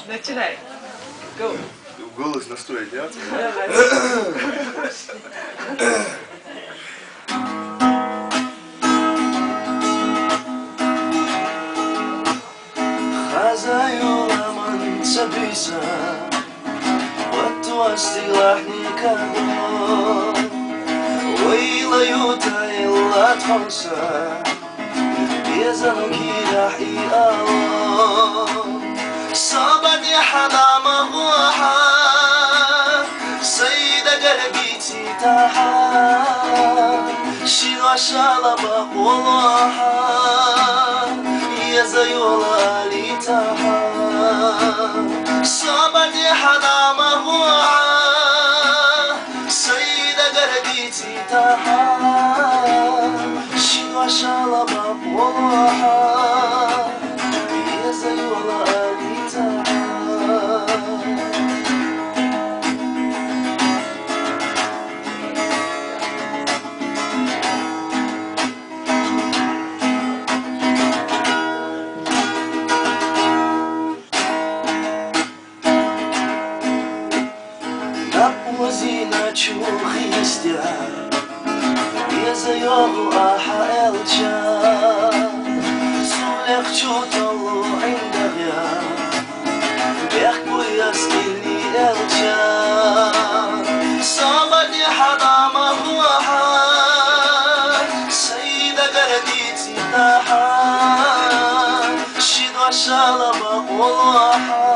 Начинай. Go. Голос настроить, нет? Давай. خزايولا سبيسا وتوستي لحني كهو ويلا يوتا إلا تفوسا يزنكي رحي الله صابني حدا مغوحا سيدة قلبيتي تاحا شيلوا شالبا والوحا يزيولا ليتاحا صابني حدا مغوحا سيدة قلبيتي تاحا شيلوا شالبا والوحا يزيولا ليتاحا وزينة شوخي استيا يزيوغ آحا إلجا سولك شوطلو عندك يا بيحكو يسكيني إلجا صابني حدا مغوحا سيدة قرديتي تاحا شيد وشالبا والوحا